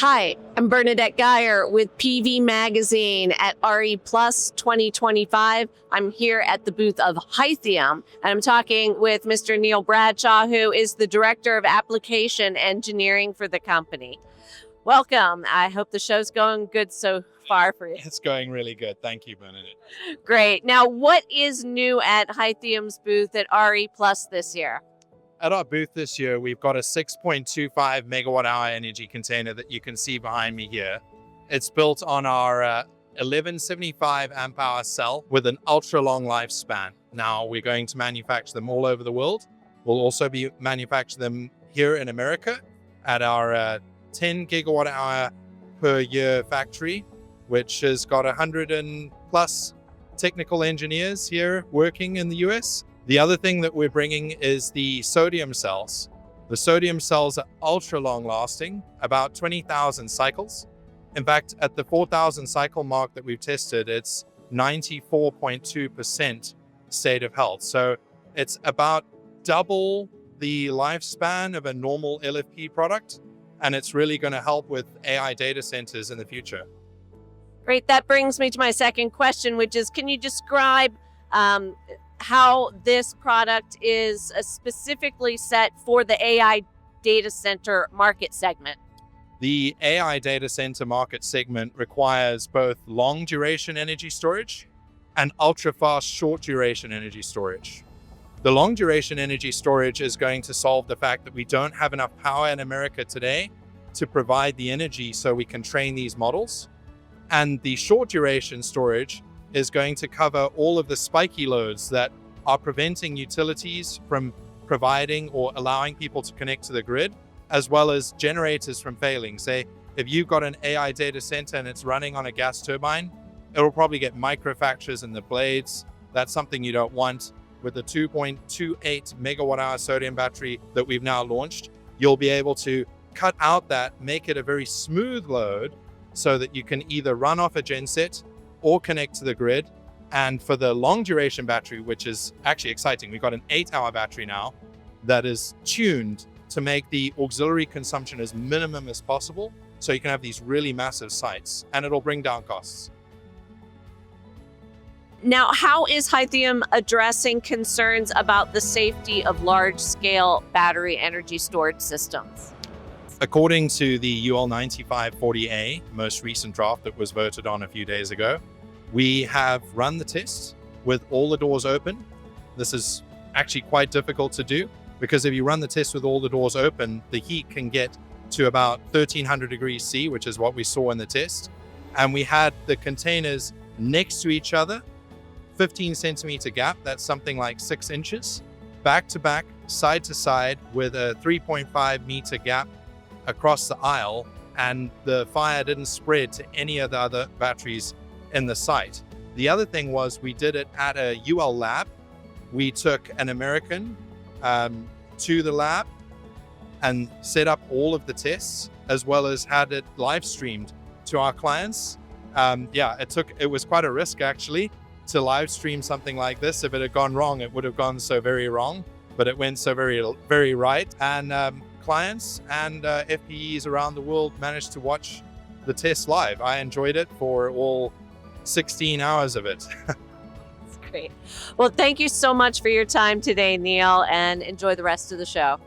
Hi, I'm Bernadette Geyer with PV Magazine at RE Plus 2025. I'm here at the booth of HiTHIUM, and I'm talking with Mr. Neil Bradshaw, who is the Director of Application Engineering for the company. Welcome. I hope the show's going good so far for you. It's going really good. Thank you, Bernadette. Great. Now, what is new at HiTHIUM's booth at RE Plus this year? At our booth this year, we've got a 6.25 megawatt hour energy container that you can see behind me here. It's built on our 1175 amp hour cell with an ultra long lifespan. Now we're going to manufacture them all over the world. We'll also be manufacturing them here in America at our 10 gigawatt hour per year factory, which has got 100 and plus technical engineers here working in the US. The other thing that we're bringing is the sodium cells. The sodium cells are ultra long lasting, about 20,000 cycles. In fact, at the 4,000 cycle mark that we've tested, it's 94.2% state of health. So it's about double the lifespan of a normal LFP product. And it's really going to help with AI data centers in the future. Great. That brings me to my second question, which is, can you describe how this product is specifically set for the AI data center market segment? The AI data center market segment requires both long duration energy storage and ultra fast short duration energy storage. The long duration energy storage is going to solve the fact that we don't have enough power in America today to provide the energy so we can train these models. And the short duration storage is going to cover all of the spiky loads that are preventing utilities from providing or allowing people to connect to the grid, as well as generators from failing. Say, if you've got an AI data center and it's running on a gas turbine, it'll probably get microfractures in the blades. That's something you don't want. With the 2.28 megawatt hour sodium battery that we've now launched, you'll be able to cut out that, make it a very smooth load so that you can either run off a genset or connect to the grid. And for the long duration battery, which is actually exciting, we've got an 8-hour battery now that is tuned to make the auxiliary consumption as minimum as possible. So you can have these really massive sites and it'll bring down costs. Now, how is HiTHIUM addressing concerns about the safety of large-scale battery energy storage systems? According to the UL 9540A, most recent draft that was voted on a few days ago, we have run the test with all the doors open. This is actually quite difficult to do because if you run the test with all the doors open, the heat can get to about 1300 degrees C, which is what we saw in the test. And we had the containers next to each other, 15 centimeter gap, that's something like 6 inches, back to back, side to side with a 3.5 meter gap across the aisle, and the fire didn't spread to any of the other batteries in the site. The other thing was we did it at a UL lab. We took an American to the lab and set up all of the tests, as well as had it live streamed to our clients. It was quite a risk actually to live stream something like this. If it had gone wrong, it would have gone so very wrong, but it went so very, very right. And clients and FPEs around the world managed to watch the test live. I enjoyed it for all 16 hours of it. That's great. Well, thank you so much for your time today, Neil, and enjoy the rest of the show.